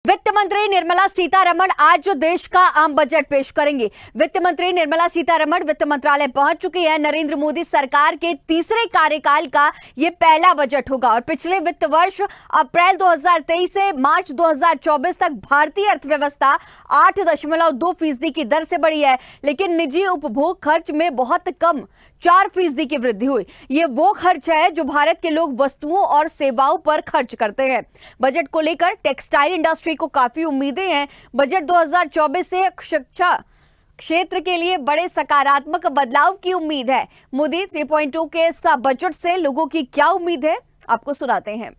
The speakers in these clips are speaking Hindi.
वित्त मंत्री निर्मला सीतारमण आज जो देश का आम बजट पेश करेंगी। वित्त मंत्री निर्मला सीतारमण वित्त मंत्रालय पहुंच चुकी है। नरेंद्र मोदी सरकार के तीसरे कार्यकाल का ये पहला बजट होगा और पिछले वित्त वर्ष अप्रैल 2023 से मार्च 2024 तक भारतीय अर्थव्यवस्था 8.2% की दर से बढ़ी है, लेकिन निजी उपभोग खर्च में बहुत कम 4% की वृद्धि हुई। ये वो खर्च है जो भारत के लोग वस्तुओं और सेवाओं पर खर्च करते हैं। बजट को लेकर टेक्सटाइल इंडस्ट्री को काफी उम्मीदें हैं। बजट 2024 से शिक्षा क्षेत्र के लिए बड़े सकारात्मक बदलाव की उम्मीद है। मोदी 3.0 के इस बजट से लोगों की क्या उम्मीद है, आपको सुनाते हैं।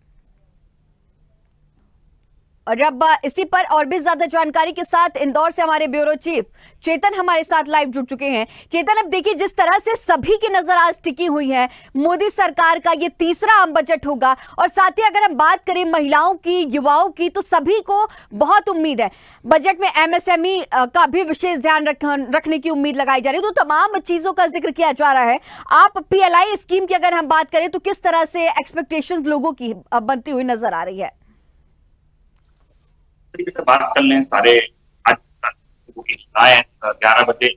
और अब इसी पर और भी ज्यादा जानकारी के साथ इंदौर से हमारे ब्यूरो चीफ चेतन हमारे साथ लाइव जुड़ चुके हैं। चेतन, अब देखिए जिस तरह से सभी की नजर आज टिकी हुई है, मोदी सरकार का ये तीसरा आम बजट होगा और साथ ही अगर हम बात करें महिलाओं की, युवाओं की, तो सभी को बहुत उम्मीद है। बजट में एमएसएमई का भी विशेष ध्यान रखने की उम्मीद लगाई जा रही है, तो तमाम चीजों का जिक्र किया जा रहा है। आप पीएलआई स्कीम की अगर हम बात करें तो किस तरह से एक्सपेक्टेशंस लोगों की बनती हुई नजर आ रही है? तरीके से बात कर लें, सारे आज की 11 बजे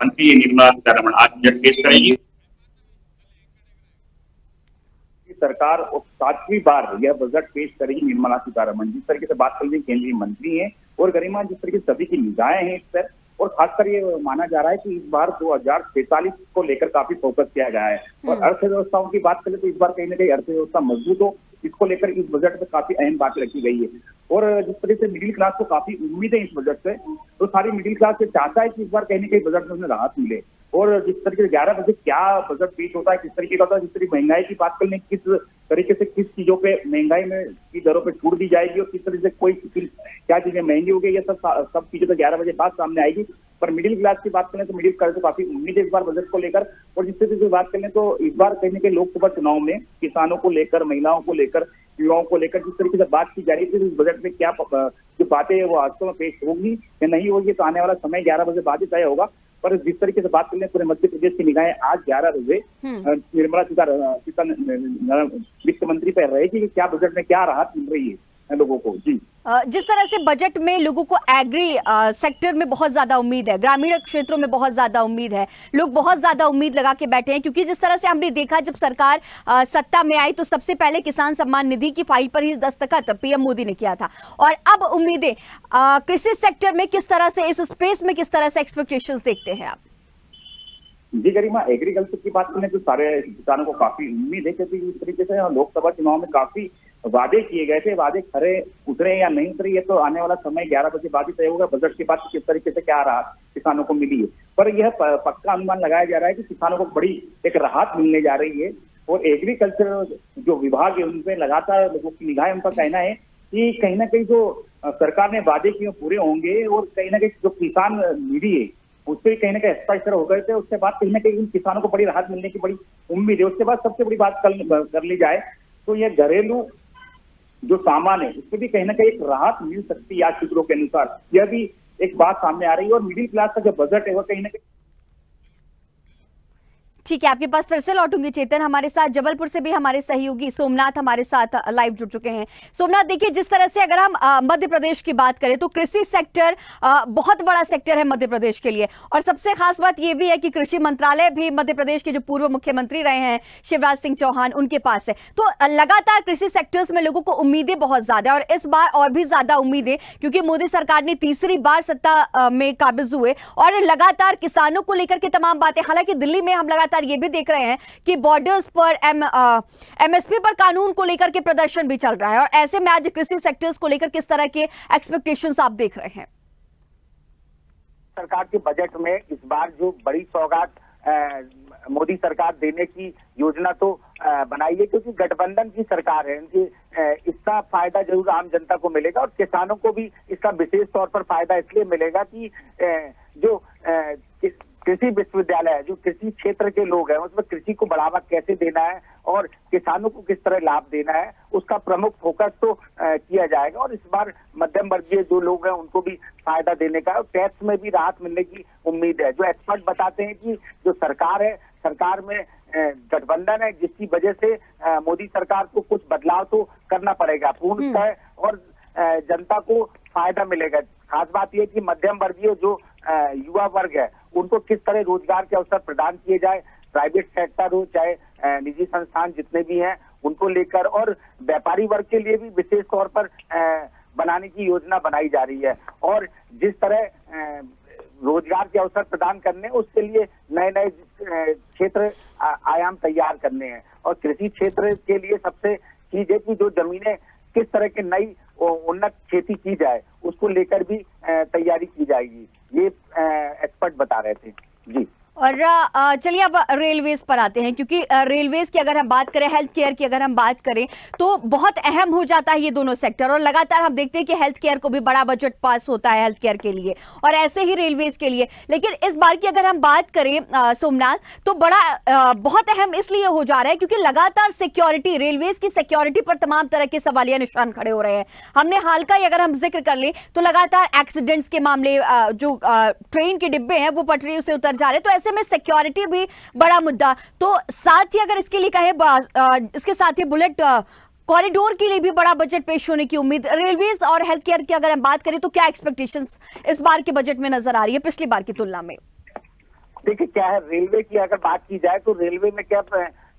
मंत्री निर्मला सीतारमण आज बजट पेश करेंगी। सरकार और 7वीं बार यह बजट पेश करेगी निर्मला सीतारमण। जिस तरीके से बात कर ली, केंद्रीय मंत्री हैं और गरिमा, जिस तरीके से सभी की निगाहें हैं इस पर, और खासकर ये माना जा रहा है कि इस बार 2046 को लेकर काफी फोकस किया गया है। और अर्थव्यवस्थाओं की बात करें तो इस बार कहीं ना कहीं अर्थव्यवस्था मजबूत हो, इसको लेकर इस बजट में काफी अहम बातें रखी गई है। और जिस तरह से मिडिल क्लास को काफी उम्मीद है इस बजट से, तो सारी मिडिल क्लास से चाहता है कि इस बार कहीं ना कहीं बजट में उन्हें राहत मिले। और जिस तरीके से 11 बजे क्या बजट पेश होता है, किस तरीके का होता है, जिस तरीके महंगाई की बात कर लें, किस तरीके से किस चीजों पे महंगाई में की दरों पे छूट दी जाएगी और किस तरह से कोई क्या चीजें महंगी हो गई, ये सब चीजें तो 11 बजे बाद सामने आएगी। पर मिडिल क्लास की बात करें तो मिडिल क्लास को काफी उम्मीद है इस बार बजट को लेकर। और जिस तरीके से बात करें तो इस बार कहीं ना कहीं लोकसभा चुनाव में किसानों को लेकर, महिलाओं को लेकर, युवाओं को लेकर जिस तरीके से बात की जा रही थी, इस बजट में क्या जो बातें हैं वो वास्तव में पेश होगी या नहीं होगी, तो आने वाला समय 11 बजे बाद ही तय होगा। पर जिस तरीके से बात कर लें, पूरे मध्य प्रदेश की निगाहें आज 11 बजे निर्मला सीतारमण वित्त मंत्री पर रहेगी कि क्या बजट में क्या राहत मिल रही है लोगों को। जी, जिस तरह से बजट में लोगों को एग्री सेक्टर में बहुत ज्यादा उम्मीद है, ग्रामीण क्षेत्रों में बहुत ज्यादा उम्मीद है, लोग बहुत ज्यादा उम्मीद लगा के बैठे हैं, क्योंकि जिस तरह से हमने देखा जब सरकार सत्ता में आई तो सबसे पहले किसान सम्मान निधि की फाइल पर ही दस्तखत पीएम मोदी ने किया था। और अब उम्मीदें कृषि सेक्टर में किस तरह से, इस स्पेस में किस तरह से एक्सपेक्टेशंस देखते हैं आप? जी गरिमा, एग्रीकल्चर की बात करें तो सारे किसानों को काफी उम्मीद है, क्योंकि इस तरीके से लोकसभा चुनाव में काफी वादे किए गए थे। वादे खरे उतरे या नहीं उतरे, ये तो आने वाला समय 11 बजे बाद ही तय होगा। बजट के बाद किस तरीके से क्या राहत किसानों को मिली है, पर यह पक्का अनुमान लगाया जा रहा है कि किसानों को बड़ी एक राहत मिलने जा रही है। और एग्रीकल्चर जो विभाग है उनपे लगातार लोगों की निगाहें, उनका कहना है कि कहीं ना कहीं जो सरकार ने वादे किए पूरे होंगे। और कहीं ना कहीं जो किसान निधि है उससे कहीं ना कहीं हस्ताक्षर हो गए थे, उसके बाद कहीं ना कहीं किसानों को बड़ी राहत मिलने की बड़ी उम्मीद है। उसके बाद सबसे बड़ी बात कर ली जाए तो यह घरेलू जो सामान है उसमें भी कहीं ना कहीं एक राहत मिल सकती है आज सूत्रों के अनुसार, यह भी एक बात सामने आ रही है। और मिडिल क्लास का जो बजट है वो कहीं ना कहीं ठीक है, आपके पास फिर से लौटूंगी चेतन। हमारे साथ जबलपुर से भी हमारे सहयोगी सोमनाथ हमारे साथ लाइव जुड़ चुके हैं। सोमनाथ, देखिए जिस तरह से अगर हम मध्य प्रदेश की बात करें तो कृषि सेक्टर बहुत बड़ा सेक्टर है मध्य प्रदेश के लिए, और सबसे खास बात यह भी है कि कृषि मंत्रालय भी मध्य प्रदेश के जो पूर्व मुख्यमंत्री रहे हैं शिवराज सिंह चौहान, उनके पास है। तो लगातार कृषि सेक्टर्स में लोगों को उम्मीदें बहुत ज्यादा, और इस बार और भी ज्यादा उम्मीदें, क्योंकि मोदी सरकार ने तीसरी बार सत्ता में काबिज हुए और लगातार किसानों को लेकर के तमाम बातें। हालांकि दिल्ली में हम लगातार ये भी देख रहे हैं कि बॉर्डर्स पर एमएसपी पर कानून को लेकर के प्रदर्शन भी चल रहा है, और ऐसे में आज कृषि सेक्टर्स को लेकर किस तरह के एक्सपेक्टेशंस आप देख रहे हैं? सरकार के बजट में इस बार जो बड़ी सौगात मोदी सरकार देने की योजना तो बनाई है, क्योंकि गठबंधन की सरकार है, इनकी इसका फायदा जरूर आम जनता को मिलेगा। और किसानों को भी इसका विशेष तौर पर फायदा इसलिए मिलेगा कि जो कृषि विश्वविद्यालय है, जो कृषि क्षेत्र के लोग हैं, उसमें कृषि को बढ़ावा कैसे देना है और किसानों को किस तरह लाभ देना है, उसका प्रमुख फोकस तो किया जाएगा। और इस बार मध्यम वर्गीय जो लोग हैं उनको भी फायदा देने का, और टैक्स में भी राहत मिलने की उम्मीद है। जो एक्सपर्ट बताते हैं कि जो सरकार है, सरकार में गठबंधन है, जिसकी वजह से मोदी सरकार को कुछ बदलाव तो करना पड़ेगा। पूर्णतः और जनता को फायदा मिलेगा। खास बात यह कि मध्यम वर्गीय जो युवा वर्ग है उनको किस तरह रोजगार के अवसर प्रदान किए जाए, प्राइवेट सेक्टर हो चाहे निजी संस्थान जितने भी हैं उनको लेकर, और व्यापारी वर्ग के लिए भी विशेष तौर पर बनाने की योजना बनाई जा रही है। और जिस तरह रोजगार के अवसर प्रदान करने, उसके लिए नए नए क्षेत्र आयाम तैयार करने हैं। और कृषि क्षेत्र के लिए सबसे चीज है कि जो जमीनें किस तरह की नई उन्नत खेती की जाए उसको लेकर भी तैयारी की जाएगी, ये एक्सपर्ट बता रहे थे जी। और चलिए अब रेलवेज पर आते हैं, क्योंकि रेलवेज की अगर हम बात करें, हेल्थ केयर की अगर हम बात करें तो बहुत अहम हो जाता है ये दोनों सेक्टर। और लगातार हम देखते हैं कि हेल्थ केयर को भी बड़ा बजट पास होता है हेल्थ केयर के लिए, और ऐसे ही रेलवेज के लिए। लेकिन इस बार की अगर हम बात करें सोमनाथ, तो बहुत अहम इसलिए हो जा रहा है क्योंकि लगातार सिक्योरिटी, रेलवेज की सिक्योरिटी पर तमाम तरह के सवालिया निशान खड़े हो रहे हैं। हमने हाल का ही अगर हम जिक्र कर ले तो लगातार एक्सीडेंट्स के मामले, जो ट्रेन के डिब्बे हैं वो पटरियों से उतर जा रहे हैं, तो ऐसे में सिक्योरिटी भी बड़ा मुद्दा। तो साथ ही अगर इसके लिए कहे, इसके साथ ही बुलेट कॉरिडोर के लिए भी बड़ा बजट पेश होने की उम्मीद। रेलवेज और हेल्थ केयर की अगर हम बात करें तो क्या एक्सपेक्टेशंस इस बार के बजट में नजर आ रही है पिछली बार की तुलना में? देखिए क्या है, रेलवे की अगर बात की जाए तो रेलवे में क्या,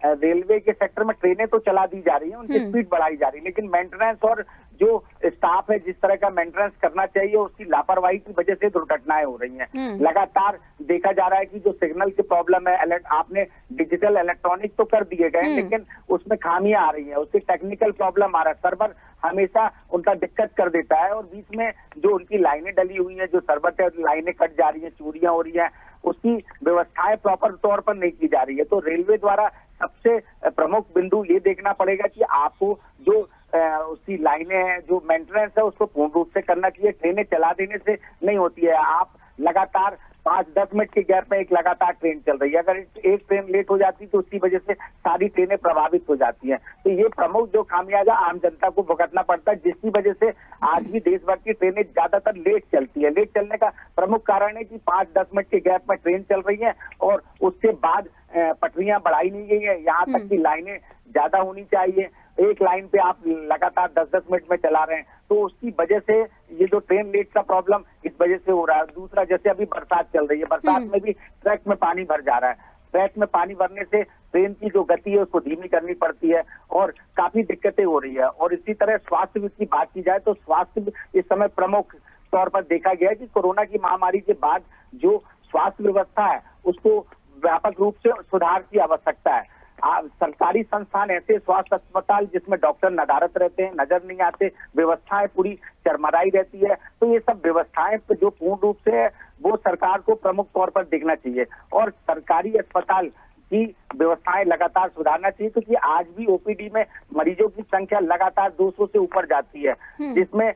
रेलवे के सेक्टर में ट्रेनें तो चला दी जा रही हैं, उनकी स्पीड बढ़ाई जा रही है, लेकिन मेंटेनेंस और जो स्टाफ है जिस तरह का मेंटेनेंस करना चाहिए उसकी लापरवाही की वजह से दुर्घटनाएं हो रही हैं। लगातार देखा जा रहा है कि जो सिग्नल की प्रॉब्लम है, आपने डिजिटल इलेक्ट्रॉनिक तो कर दिए गए लेकिन उसमें खामियां आ रही है, उसकी टेक्निकल प्रॉब्लम आ रहा है, सर्वर हमेशा उनका दिक्कत कर देता है, और बीच में जो उनकी लाइनें डली हुई हैं, जो सर्वर पे लाइनें कट जा रही हैं, चोरियां हो रही हैं, उसकी व्यवस्थाएं प्रॉपर तौर पर नहीं की जा रही है। तो रेलवे द्वारा सबसे प्रमुख बिंदु ये देखना पड़ेगा कि आपको जो उसकी लाइनें हैं, जो मेंटेनेंस है उसको पूर्ण रूप से करना चाहिए। ट्रेनें चला देने से नहीं होती है, आप लगातार 5-10 मिनट के गैप में एक लगातार ट्रेन चल रही है, अगर एक ट्रेन लेट हो जाती है तो उसकी वजह से सारी ट्रेनें प्रभावित हो जाती हैं। तो ये प्रमुख जो खामियाजा आम जनता को भुगतना पड़ता है, जिसकी वजह से आज भी देश भर की ट्रेनें ज्यादातर लेट चलती है। लेट चलने का प्रमुख कारण है कि 5-10 मिनट के गैप में ट्रेन चल रही है और उसके बाद पटरियां बढ़ाई नहीं गई है, यहाँ तक की लाइनें ज्यादा होनी चाहिए। एक लाइन पे आप लगातार 10-10 मिनट में चला रहे हैं, तो उसकी वजह से ये जो ट्रेन लेट का प्रॉब्लम इस वजह से हो रहा है। दूसरा, जैसे अभी बरसात चल रही है, बरसात में भी ट्रैक में पानी भर जा रहा है, ट्रैक में पानी भरने से ट्रेन की जो गति है उसको धीमी करनी पड़ती है और काफी दिक्कतें हो रही है। और इसी तरह स्वास्थ्य की बात की जाए तो स्वास्थ्य इस समय प्रमुख तौर पर देखा गया है कि कोरोना की महामारी के बाद जो स्वास्थ्य व्यवस्था है उसको व्यापक रूप से सुधार की आवश्यकता है। सरकारी संस्थान, ऐसे स्वास्थ्य अस्पताल जिसमें डॉक्टर नदारत रहते हैं, नजर नहीं आते, व्यवस्थाएं पूरी चरमराई रहती है, तो ये सब व्यवस्थाएं जो पूर्ण रूप से है वो सरकार को प्रमुख तौर पर देखना चाहिए। और सरकारी अस्पताल की व्यवस्थाएं लगातार सुधारना चाहिए, क्योंकि आज भी ओपीडी में मरीजों की संख्या लगातार 200 से ऊपर जाती है, जिसमें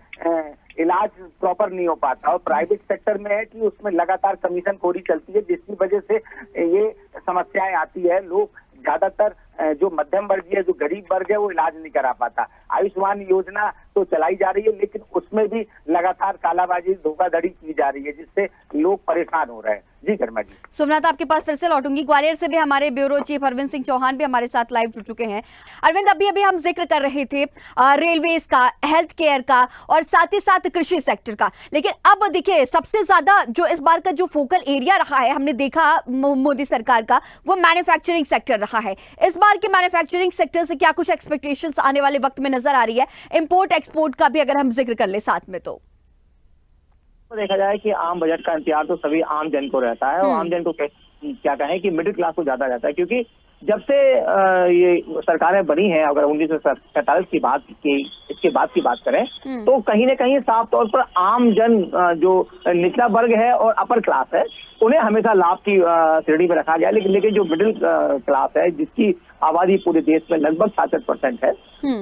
इलाज प्रॉपर नहीं हो पाता। और प्राइवेट सेक्टर में है कि उसमें लगातार कमीशन खोरी चलती है, जिसकी वजह से ये समस्याएं आती है। लोग ज्यादातर जो मध्यम वर्गीय, जो गरीब वर्ग है वो इलाज नहीं करा पाता। आयुष्मान योजना तो चलाई जा रही है लेकिन उसमें भी लगातार कालाबाजी, धोखाधड़ी की जा रही है, जिससे लोग परेशान हो रहे हैं। जी कर्मा जी। सोमनाथ, आपके पास फिर से लौटूंगी। ग्वालियर से भी हमारे ब्यूरो चीफ अरविंद सिंह चौहान भी हमारे साथ लाइव जुड़ चुके हैं। अरविंद, अभी हम जिक्र कर रहे थे रेलवेज का, हेल्थ केयर का और साथ ही साथ कृषि सेक्टर का, लेकिन अब देखिए सबसे ज्यादा जो इस बार का जो फोकल एरिया रहा है, हमने देखा मोदी सरकार का, वो मैन्युफैक्चरिंग सेक्टर रहा है। इस बार के मैन्युफैक्चरिंग सेक्टर से क्या कुछ एक्सपेक्टेशंस आने वाले वक्त में नजर आ रही है? इंपोर्ट एक्सपोर्ट का भी अगर हम जिक्र कर ले साथ में, तो देखा जाए कि आम बजट का इंतजार तो सभी आम जन को रहता है, और आम जन को क्या कहें कि मिडिल क्लास को ज्यादा रहता है, क्योंकि जब से ये सरकारें बनी हैं, अगर 1947 की बात की, इसके बाद की बात करें तो कहीं ना कहीं साफ तौर पर आम जन जो निचला वर्ग है और अपर क्लास है उन्हें हमेशा लाभ की श्रेणी में रखा गया, लेकिन जो मिडिल क्लास है, जिसकी आबादी पूरे देश में लगभग 67% है,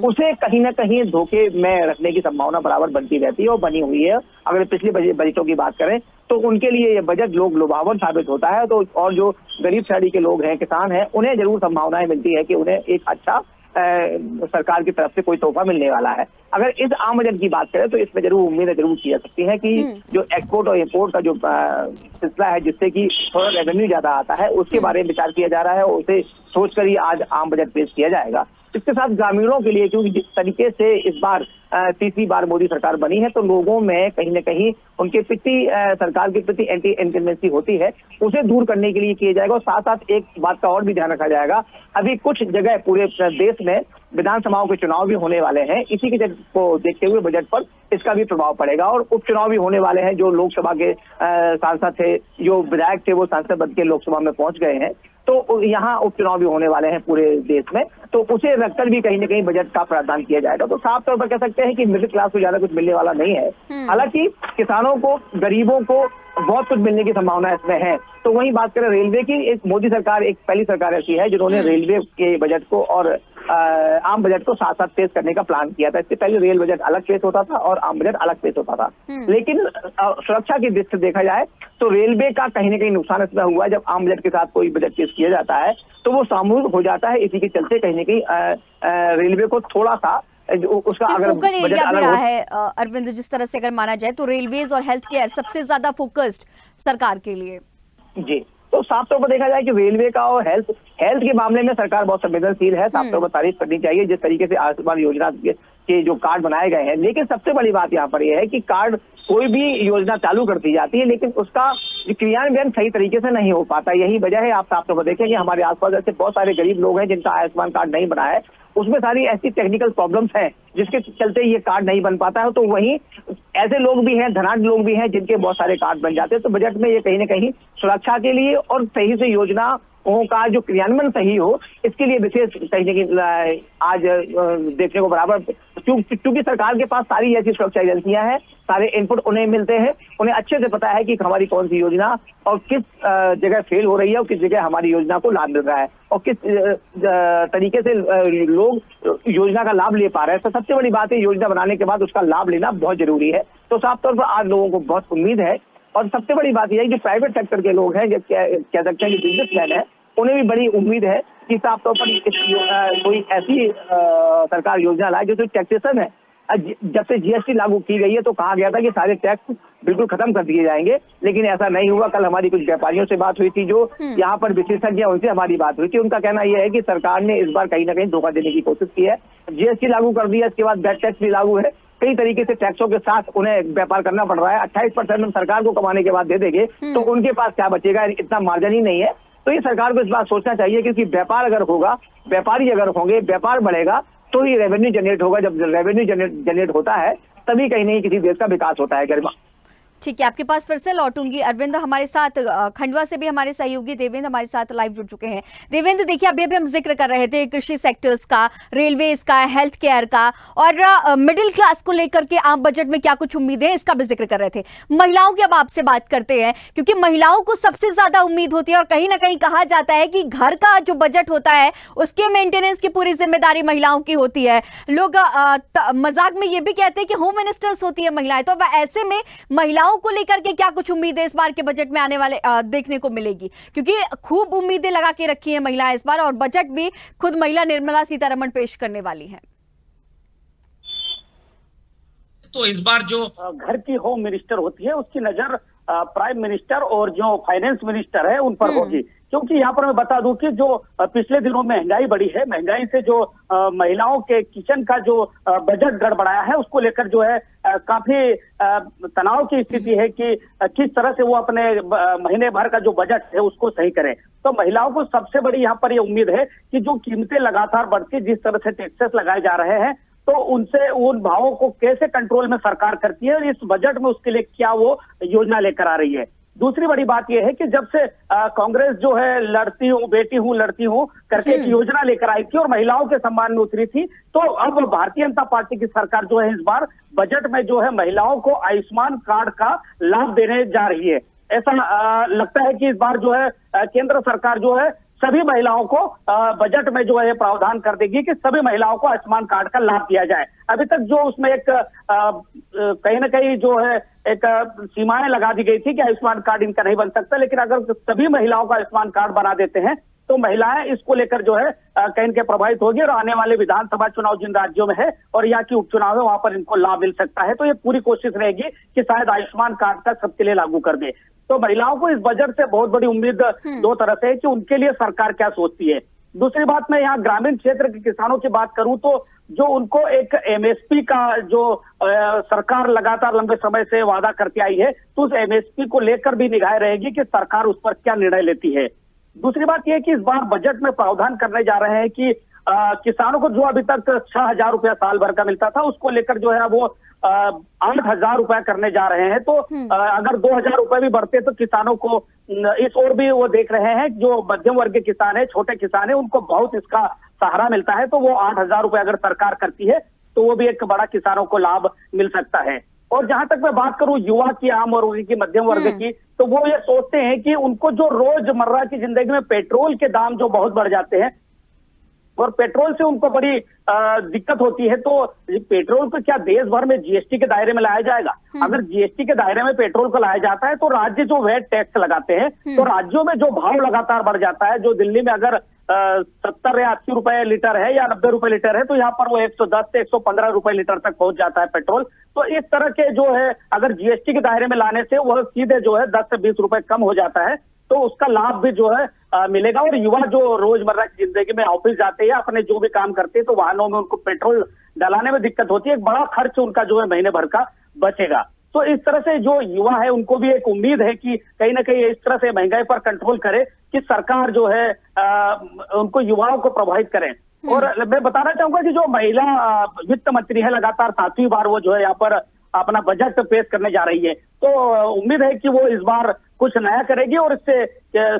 उसे कहीं ना कहीं धोखे में रखने की संभावना बराबर बनती रहती है और बनी हुई है। अगर पिछले बजटों की बात करें तो उनके लिए ये बजट लोग लुभावन साबित होता है। तो और जो गरीब श्रेणी के लोग हैं, किसान हैं, उन्हें जरूर संभावनाएं मिलती है कि उन्हें एक अच्छा सरकार की तरफ से कोई तोहफा मिलने वाला है। अगर इस आम बजट की बात करें तो इसमें जरूर उम्मीदें जरूर की जा सकती है कि जो एक्सपोर्ट और इम्पोर्ट का जो सिलसिला है, जिससे कि थोड़ा रेवेन्यू ज्यादा आता है, उसके बारे में विचार किया जा रहा है और उसे सोचकर ही आज आम बजट पेश किया जाएगा। इसके साथ ग्रामीणों के लिए, क्योंकि जिस तरीके से इस बार तीसरी बार मोदी सरकार बनी है तो लोगों में कहीं ना कहीं उनके प्रति सरकार के प्रति एंटी इंकम्बेंसी होती है, उसे दूर करने के लिए किया जाएगा। और साथ साथ एक बात का और भी ध्यान रखा जाएगा, अभी कुछ जगह पूरे देश में विधानसभाओं के चुनाव भी होने वाले हैं, इसी के को देखते हुए बजट पर इसका भी प्रभाव पड़ेगा। और उपचुनाव भी होने वाले हैं, जो लोकसभा के सांसद थे, जो विधायक थे, वो सांसद बन के लोकसभा में पहुंच गए हैं, तो यहाँ उपचुनाव भी होने वाले हैं पूरे देश में, तो उसे रखकर भी कहीं ना कहीं बजट का प्रावधान किया जाएगा। तो साफ तौर पर कह सकते हैं कि मिडिल क्लास को ज्यादा कुछ मिलने वाला नहीं है। हालांकि किसानों को, गरीबों को बहुत कुछ मिलने की संभावना इसमें है। तो वहीं बात करें रेलवे की, एक मोदी सरकार एक पहली सरकार ऐसी है जिन्होंने रेलवे के बजट को और आम बजट को साथ साथ पेश करने का प्लान किया था। इससे पहले रेल बजट अलग पेश होता था और आम बजट अलग पेश होता था। लेकिन सुरक्षा की दृष्टि से देखा जाए तो रेलवे का कहीं ना कहीं नुकसान इसमें हुआ, जब आम बजट के साथ कोई बजट पेश किया जाता है तो वो सामूहिक हो जाता है। इसी के चलते कहीं ना कहीं रेलवे को थोड़ा सा उसका अगर फोकल एरिया भी रहा है अरविंद, जिस तरह से अगर माना जाए तो रेलवेज और हेल्थ केयर सबसे ज्यादा फोकस्ड सरकार के लिए। जी, तो साफ तौर पर देखा जाए कि रेलवे का और हेल्थ के मामले में सरकार बहुत संवेदनशील है। साफ तौर पर तारीफ करनी चाहिए जिस तरीके से आयुष्मान योजना के जो कार्ड बनाए गए हैं। लेकिन सबसे बड़ी बात यहाँ पर यह है कि कार्ड, कोई भी योजना चालू कर दी जाती है लेकिन उसका क्रियान्वयन सही तरीके से नहीं हो पाता। यही वजह है, आप साफ तौर पर देखें कि हमारे आसपास ऐसे बहुत सारे गरीब लोग हैं जिनका आयुष्मान कार्ड नहीं बना है, उसमें सारी ऐसी टेक्निकल प्रॉब्लम्स हैं जिसके चलते ये कार्ड नहीं बन पाता है। तो वहीं ऐसे लोग भी हैं, धनाढ्य लोग भी हैं जिनके बहुत सारे कार्ड बन जाते हैं। तो बजट में ये कहीं ना कहीं सुरक्षा के लिए और सही से योजना का जो क्रियान्वयन सही हो, इसके लिए विशेष कहीं ना कहीं आज देखने को बराबर, क्योंकि सरकार के पास सारी ऐसी सुरक्षा एजेंसियां हैं, सारे इनपुट उन्हें मिलते हैं, उन्हें अच्छे से पता है कि हमारी कौन सी योजना और किस जगह फेल हो रही है और किस जगह हमारी योजना को लाभ मिल रहा है और किस तरीके से लोग योजना का लाभ ले पा रहे हैं। तो सबसे बड़ी बात है, योजना बनाने के बाद उसका लाभ लेना बहुत जरूरी है। तो साफ तौर पर आज लोगों को बहुत उम्मीद है। और सबसे बड़ी बात यह है कि प्राइवेट सेक्टर के लोग हैं, कह सकते हैं कि बिजनेसमैन है, उन्हें भी बड़ी उम्मीद है कि साफ तौर पर कोई ऐसी सरकार योजना लाए जो टैक्सेशन है। जब से जीएसटी लागू की गई है तो कहा गया था कि सारे टैक्स बिल्कुल खत्म कर दिए जाएंगे, लेकिन ऐसा नहीं हुआ। कल हमारी कुछ व्यापारियों से बात हुई थी जो यहाँ पर विशेषज्ञ हैं, उनसे हमारी बात हुई थी। उनका कहना यह है कि सरकार ने इस बार कहीं ना कहीं धोखा देने की कोशिश की है। जीएसटी लागू कर दिया, इसके बाद वैट टैक्स भी लागू है, कई तरीके से टैक्सों के साथ उन्हें व्यापार करना पड़ रहा है। 28% सरकार को कमाने के बाद दे देंगे तो उनके पास क्या बचेगा, इतना मार्जिन ही नहीं है। तो ये सरकार को इस बात सोचना चाहिए, क्योंकि व्यापार अगर होगा, व्यापारी अगर होंगे, व्यापार बढ़ेगा तो ही रेवेन्यू जनरेट होगा। जब रेवेन्यू जनरेट होता है तभी कहीं नहीं किसी देश का विकास होता है। गरिमा, ठीक है, आपके पास फिर से लौटूंगी। अरविंद हमारे साथ खंडवा से भी हमारे सहयोगी देवेंद्र हमारे साथ लाइव जुड़ चुके हैं। देवेंद्र, देखिए अभी हम जिक्र कर रहे थे कृषि सेक्टर्स का, रेलवेज का, हेल्थ केयर का, और मिडिल क्लास को लेकर के आम बजट में क्या कुछ उम्मीदें हैं इसका भी जिक्र कर रहे थे। महिलाओं की अब आपसे बात करते हैं, क्योंकि महिलाओं को सबसे ज्यादा उम्मीद होती है और कहीं ना कहीं कहा जाता है कि घर का जो बजट होता है उसके मेंटेनेंस की पूरी जिम्मेदारी महिलाओं की होती है। लोग मजाक में ये भी कहते हैं कि होम मिनिस्टर्स होती है महिलाएं। तो ऐसे में महिलाओं को लेकर के क्या कुछ उम्मीदें इस बार के बजट में आने वाले देखने को मिलेगी, क्योंकि खूब उम्मीदें लगा के रखी है महिलाएं इस बार, और बजट भी खुद महिला निर्मला सीतारमण पेश करने वाली हैं। तो इस बार जो घर की होम मिनिस्टर होती है उसकी नजर प्राइम मिनिस्टर और जो फाइनेंस मिनिस्टर है उन पर होगी, क्योंकि यहाँ पर मैं बता दूं कि जो पिछले दिनों महंगाई बढ़ी है, महंगाई से जो महिलाओं के किचन का जो बजट गड़बड़ाया है उसको लेकर जो है काफी तनाव की स्थिति है कि किस तरह से वो अपने महीने भर का जो बजट है उसको सही करें। तो महिलाओं को सबसे बड़ी यहाँ पर ये उम्मीद है कि जो कीमतें लगातार बढ़ती, जिस तरह से टैक्सेस लगाए जा रहे हैं, तो उनसे उन भावों को कैसे कंट्रोल में सरकार करती है और इस बजट में उसके लिए क्या वो योजना लेकर आ रही है। दूसरी बड़ी बात यह है कि जब से कांग्रेस जो है लड़ती हूँ करके एक योजना लेकर आई थी और महिलाओं के सम्मान में उतरी थी, तो अब भारतीय जनता पार्टी की सरकार जो है इस बार बजट में जो है महिलाओं को आयुष्मान कार्ड का लाभ देने जा रही है। ऐसा लगता है कि इस बार जो है केंद्र सरकार जो है सभी महिलाओं को बजट में जो है प्रावधान कर देगी कि सभी महिलाओं को आयुष्मान कार्ड का लाभ दिया जाए। अभी तक जो उसमें एक कहीं ना कहीं जो है एक सीमाएं लगा दी गई थी कि आयुष्मान कार्ड इनका नहीं बन सकता, लेकिन अगर सभी महिलाओं का आयुष्मान कार्ड बना देते हैं तो महिलाएं इसको लेकर जो है कहीं के प्रभावित होगी और आने वाले विधानसभा चुनाव जिन राज्यों में है और यहाँ की उपचुनाव है वहां पर इनको लाभ मिल सकता है। तो ये पूरी कोशिश रहेगी कि शायद आयुष्मान कार्ड का सबके लिए लागू कर दे। तो महिलाओं को इस बजट से बहुत बड़ी उम्मीद दो तरह से है कि उनके लिए सरकार क्या सोचती है। दूसरी बात, मैं यहाँ ग्रामीण क्षेत्र के किसानों की बात करूं तो जो उनको एक एमएसपी का जो सरकार लगातार लंबे समय से वादा करके आई है, तो उस एमएसपी को लेकर भी निगाहें रहेगी कि सरकार उस पर क्या निर्णय लेती है। दूसरी बात यह है कि इस बार बजट में प्रावधान करने जा रहे हैं कि किसानों को जो अभी तक 6,000 रुपया साल भर का मिलता था, उसको लेकर जो है वो 8,000 रुपया करने जा रहे हैं। तो अगर 2,000 रुपए भी बढ़ते तो किसानों को इस ओर भी वो देख रहे हैं, जो मध्यम वर्ग के किसान है, छोटे किसान है, उनको बहुत इसका सहारा मिलता है। तो वो 8,000 रुपए अगर सरकार करती है तो वो भी एक बड़ा किसानों को लाभ मिल सकता है। और जहां तक मैं बात करूं युवा की, आम वर्ग की, मध्यम वर्ग की, तो वो ये सोचते हैं कि उनको जो रोजमर्रा की जिंदगी में पेट्रोल के दाम जो बहुत बढ़ जाते हैं और पेट्रोल से उनको बड़ी दिक्कत होती है, तो पेट्रोल को क्या देश भर में जीएसटी के दायरे में लाया जाएगा? अगर जीएसटी के दायरे में पेट्रोल को लाया जाता है तो राज्य जो वैट टैक्स लगाते हैं, तो राज्यों में जो भाव लगातार बढ़ जाता है, जो दिल्ली में अगर 70 या 80 रुपए लीटर है या 90 रुपए लीटर है, तो यहाँ पर वो 110 से 115 रुपए लीटर तक पहुंच जाता है पेट्रोल। तो इस तरह के जो है अगर जीएसटी के दायरे में लाने से वह सीधे जो है 10 से 20 रुपए कम हो जाता है, तो उसका लाभ भी जो है मिलेगा। और युवा जो रोजमर्रा की जिंदगी में ऑफिस जाते हैं, अपने जो भी काम करते हैं, तो वाहनों में उनको पेट्रोल डलाने में दिक्कत होती है, एक बड़ा खर्च उनका जो है महीने भर का बचेगा। तो इस तरह से जो युवा है उनको भी एक उम्मीद है कि कहीं ना कहीं इस तरह से महंगाई पर कंट्रोल करे कि सरकार जो है उनको युवाओं को प्रभावित करे। और मैं बताना चाहूंगा कि जो महिला वित्त मंत्री है, लगातार 7वीं बार वो जो है यहाँ पर अपना बजट पेश करने जा रही है, तो उम्मीद है कि वो इस बार कुछ नया करेगी और इससे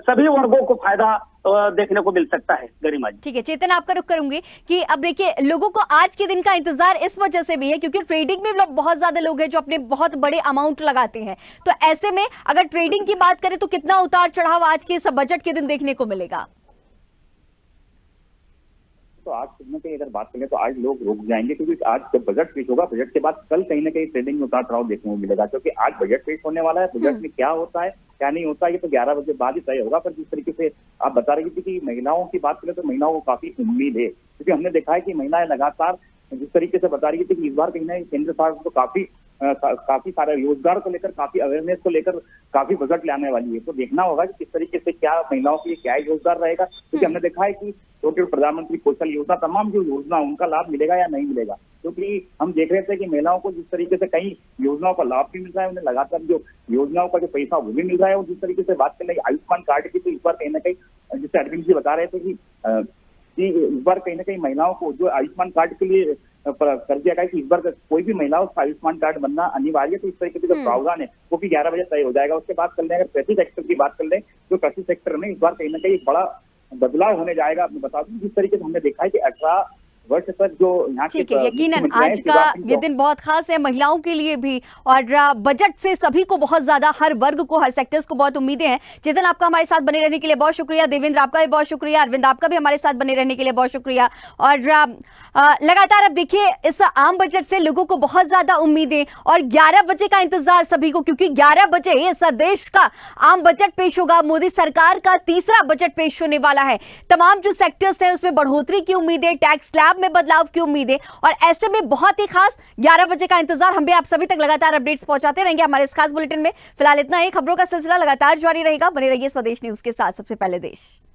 सभी वर्गों को फायदा देखने को मिल सकता है। गरिमा जी, ठीक है। चेतन, आपका रुख करूंगी कि अब देखिए लोगों को आज के दिन का इंतजार इस वजह से भी है क्योंकि ट्रेडिंग में लोग बहुत ज्यादा लोग हैं जो अपने बहुत बड़े अमाउंट लगाते हैं। तो ऐसे में अगर ट्रेडिंग की बात करें तो कितना उतार चढ़ाव आज के इस बजट के दिन देखने को मिलेगा? तो आज सुनने की अगर बात करें तो आज लोग रुक जाएंगे, क्योंकि आज जब बजट पेश होगा, बजट के बाद कल कहीं ना कहीं ट्रेडिंग में उतार चढ़ाव देखने को मिलेगा, क्योंकि आज बजट पेश होने वाला है। बजट में क्या होता है क्या नहीं होता ये तो 11 बजे बाद ही तय होगा। पर जिस तरीके से आप बता रही थी कि महिलाओं की बात करें तो महिलाओं को काफी उम्मीद है, क्योंकि हमने देखा है कि महिलाएं लगातार जिस तरीके से बता रही थी कि इस बार कहीं ना कहीं केंद्र सरकार को काफी सारे रोजगार को लेकर, काफी अवेयरनेस को लेकर काफी बजट लाने वाली है। तो देखना होगा कि किस तरीके से क्या महिलाओं के लिए क्या रोजगार रहेगा, क्योंकि हमने देखा है कि छोटे प्रधानमंत्री कौशल योजना, तमाम जो योजना उनका लाभ मिलेगा या नहीं मिलेगा, क्योंकि हम देख रहे थे कि महिलाओं को जिस तरीके से कई योजनाओं का लाभ भी मिल रहा है, उन्हें लगातार जो योजनाओं का जो पैसा वो भी मिल रहा है। और जिस तरीके से बात करें आयुष्मान कार्ड की, तो इस बार कहीं ना कहीं जिससे अरविंद जी बता रहे थे कि इस बार कहीं ना कहीं महिलाओं को जो आयुष्मान कार्ड के लिए कर दिया गया कि इस बार कोई भी महिलाओं का आयुष्मान कार्ड बनना अनिवार्य है। तो इस तरीके से जो प्रावधान है वो भी 11 बजे तय हो जाएगा। उसके बाद कर लें अगर कृषि सेक्टर की बात कर लें, तो कृषि सेक्टर में इस बार कहीं ना कहीं बड़ा बदलाव होने जाएगा। मैं बता दूं जिस तरीके से हमने देखा है कि 18 वर्ष तक जो यहाँ ठीक है, यकीनन आज का ये दिन बहुत खास है महिलाओं के लिए भी, और बजट से सभी को बहुत ज्यादा, हर वर्ग को, हर सेक्टर्स को बहुत उम्मीदें हैं। चेतन, आपका हमारे साथ बने रहने के लिए बहुत शुक्रिया। देवेंद्र, आपका भी बहुत शुक्रिया। अरविंद, आपका भी हमारे साथ बने रहने के लिए बहुत शुक्रिया। और लगातार अब देखिए इस आम बजट से लोगों को बहुत ज्यादा उम्मीदें और 11 बजे का इंतजार सभी को, क्योंकि 11 बजे इस देश का आम बजट पेश होगा। मोदी सरकार का तीसरा बजट पेश होने वाला है। तमाम जो सेक्टर्स हैं उसमें बढ़ोतरी की उम्मीदें, टैक्स स्लैब में बदलाव की उम्मीदें, और ऐसे में बहुत ही खास 11 बजे का इंतजार। हम भी आप सभी तक लगातार अपडेट्स पहुंचाते रहेंगे हमारे इस खास बुलेटिन में। फिलहाल इतना ही, खबरों का सिलसिला लगातार जारी रहेगा। बने रहिए स्वदेश न्यूज के साथ, सबसे पहले देश।